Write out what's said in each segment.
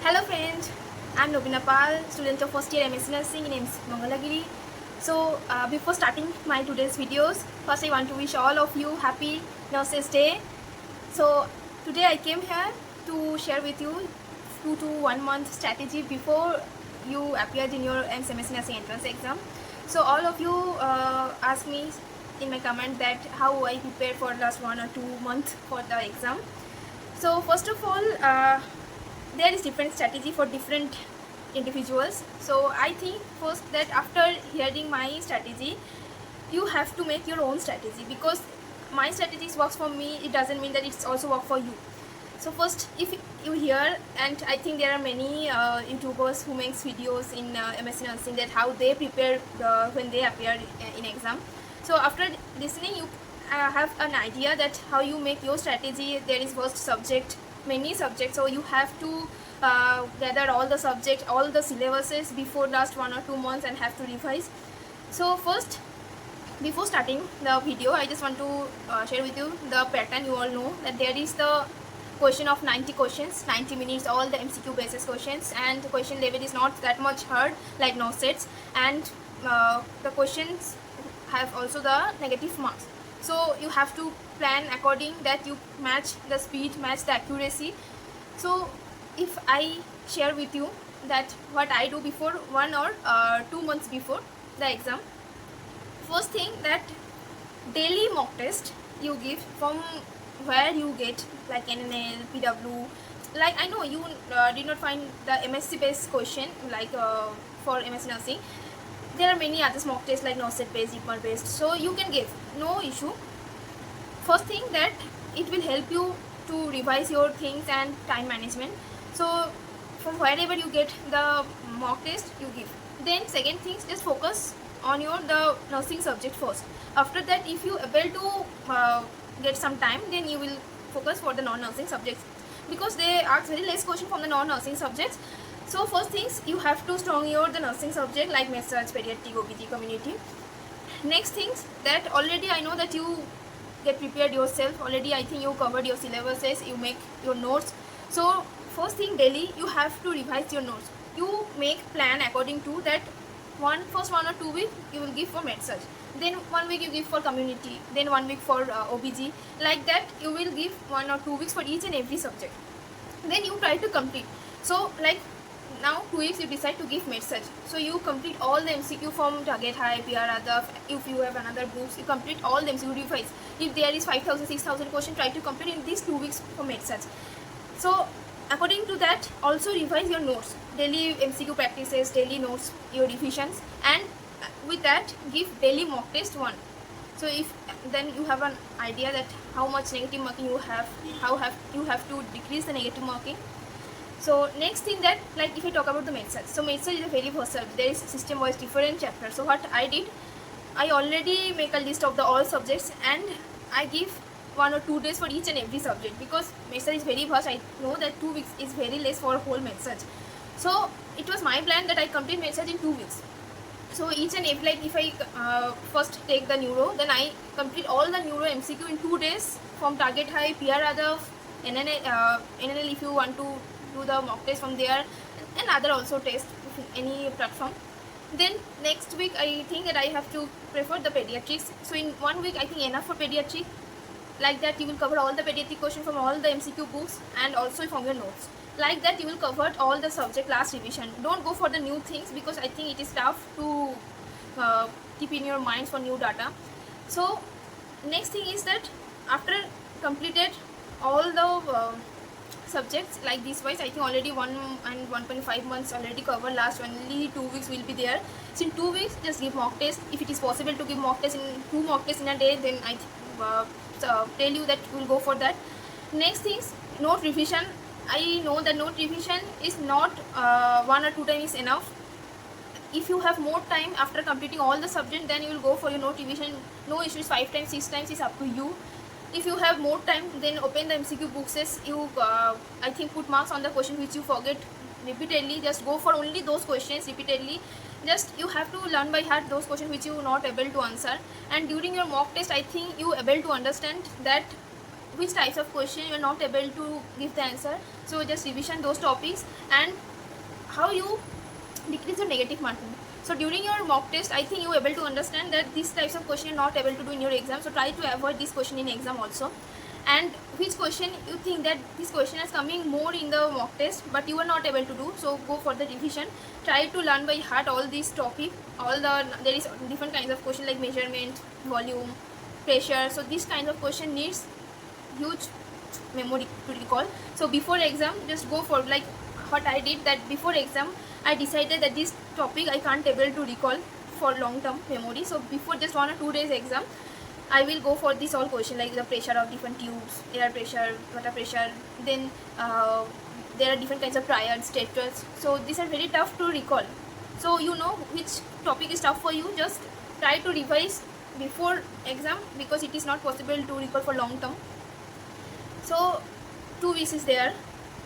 Hello friends, I'm Nobina Pal, student of first year MSc Nursing in AIIMS Mangalagiri. So before starting my today's videos, first I want to wish all of you happy Nurses Day. So today I came here to share with you 2 to 1 month strategy before you appeared in your AIIMS MSc Nursing entrance exam. So all of you asked me in my comment that how I prepared for last 1 or 2 months for the exam. So first of all, there is different strategy for different individuals. So I think first that after hearing my strategy, you have to make your own strategy, because my strategies works for me, it doesn't mean that it's also work for you. So first, if you hear, and I think there are many YouTubers who makes videos in MSc Nursing that how they prepare when they appear in exam. So after listening, you have an idea that how you make your strategy. There is first subject, many subjects, so you have to gather all the subjects, all the syllabuses before last 1 or 2 months and have to revise. So first, before starting the video, I just want to share with you the pattern. You all know that there is the question of 90 questions, 90 minutes, all the MCQ basis questions, and the question level is not that much hard like no sets, and the questions have also the negative marks. So you have to plan according that you match the speed, match the accuracy. So if I share with you that what I do before 1 or 2 months before the exam, first thing that daily mock test you give from where you get like NNL, PW. Like I know you did not find the MSc based question like for MSc Nursing. There are many other mock tests like NOSET based, IPMAR based, so you can give, no issue. First thing that it will help you to revise your things and time management. So from wherever you get the mock test, you give. Then second thing, just focus on your the nursing subject first. After that, if you able to get some time, then you will focus for the non-nursing subjects, because they ask very less question from the non-nursing subjects. So first things, you have to strong your the nursing subject like med-surg, pediatric, OBG, community. Next things that already I know that you get prepared yourself already. I think you covered your syllabuses, you make your notes. So first thing, daily you have to revise your notes. You make plan according to that. First 1 or 2 weeks you will give for med-surg, then 1 week you give for community, then 1 week for OBG. Like that you will give 1 or 2 weeks for each and every subject. Then you try to complete. So like now 2 weeks you decide to give med-surg, so you complete all the MCQ from target high, PR other. If you have another books, you complete all the MCQ, revise. If there is 5,000 6,000 question, try to complete in these 2 weeks for med-surg. So according to that, also revise your notes, daily MCQ practices, daily notes, your revisions, and with that give daily mock test 1. So if then you have an idea that how much negative marking you have, you have to decrease the negative marking. So next thing that, like if I talk about the med-surg, so med-surg is a very vast subject. There is system wise different chapters. So what I did, I already make a list of the all subjects and I give 1 or 2 days for each and every subject, because med-surg is very vast. I know that 2 weeks is very less for whole med-surg. So it was my plan that I complete med-surg in 2 weeks. So each and every, like if I first take the neuro, then I complete all the neuro MCQ in 2 days from target high, PR other, NNL if you want to do the mock test from there, and other also test any platform. Then next week I think that I have to prefer the pediatrics. So in 1 week I think enough for pediatric. Like that you will cover all the pediatric question from all the MCQ books and also from your notes. Like that you will cover all the subject last revision. Don't go for the new things, because I think it is tough to keep in your minds for new data. So next thing is that after completed all the subjects like this wise, I think already 1 and 1.5 months already covered. Last only 2 weeks will be there. So in 2 weeks just give mock test. If it is possible to give mock test in 2 mock tests in a day, then I tell you that we will go for that. Next things, note revision. I know that note revision is not 1 or 2 times is enough. If you have more time after completing all the subject, then you will go for your note revision. No issues, 5 times 6 times is up to you. If you have more time, then open the MCQ books. You I think put marks on the question which you forget repeatedly. Just go for only those questions repeatedly. Just you have to learn by heart those questions which you not able to answer. And during your mock test, I think you able to understand that which types of question you are not able to give the answer. So just revision those topics and how you decrease your negative marking. So during your mock test, I think you are able to understand that these types of question you are not able to do in your exam. So try to avoid this question in exam also. And which question you think that this question is coming more in the mock test but you are not able to do, so go for the revision. Try to learn by heart all these topic, there is different kinds of question like measurement, volume, pressure. So this kind of question needs huge memory to recall. So before exam, just go for like what I did, that before exam I decided that this topic I can't able to recall for long term memory. So before just 1 or 2 days exam, I will go for this all question like the pressure of different tubes, air pressure, water pressure, then there are different kinds of triads, tetrads. So these are very tough to recall. So you know which topic is tough for you, just try to revise before exam because it is not possible to recall for long term. So 2 weeks is there.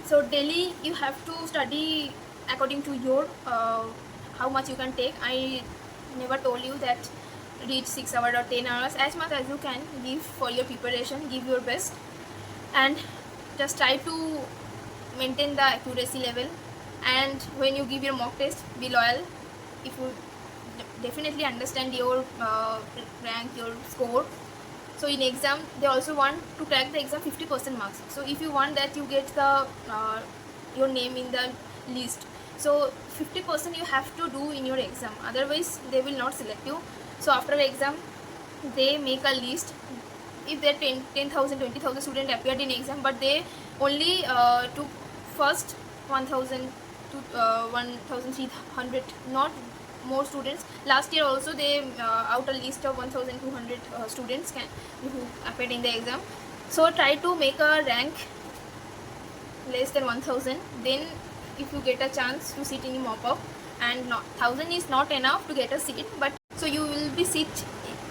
So daily you have to study according to your how much you can take. I never told you that read 6 hours or 10 hours, as much as you can give for your preparation, give your best, and just try to maintain the accuracy level. And when you give your mock test, be loyal. If you definitely understand your rank, your score. So in exam they also want to crack the exam 50% marks. So if you want that you get the your name in the list, so 50% you have to do in your exam, otherwise they will not select you. So after the exam they make a list. If there 10,000 20,000 students appeared in exam, but they only took first 1,000 to 1,300, not more students. Last year also they out a list of 1,200 students who appeared in the exam. So try to make a rank less than 1,000, then if you get a chance to sit in mop-up. And not 1,000 is not enough to get a seat, but so you will be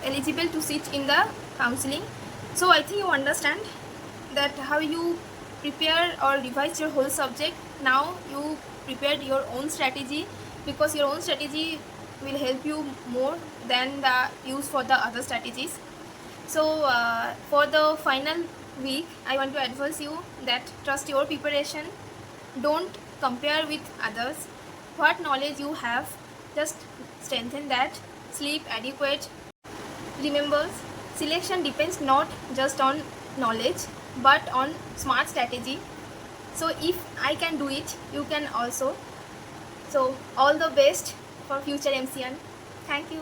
eligible to sit in the counseling. So I think you understand that how you prepare or revise your whole subject. Now you prepared your own strategy, because your own strategy will help you more than the use for the other strategies. So for the final week, I want to advise you that trust your preparation. Don't compare with others. What knowledge you have, just strengthen that. Sleep adequate. Remember, selection depends not just on knowledge but on smart strategy. So if I can do it, you can also. So all the best for future MCN. Thank you.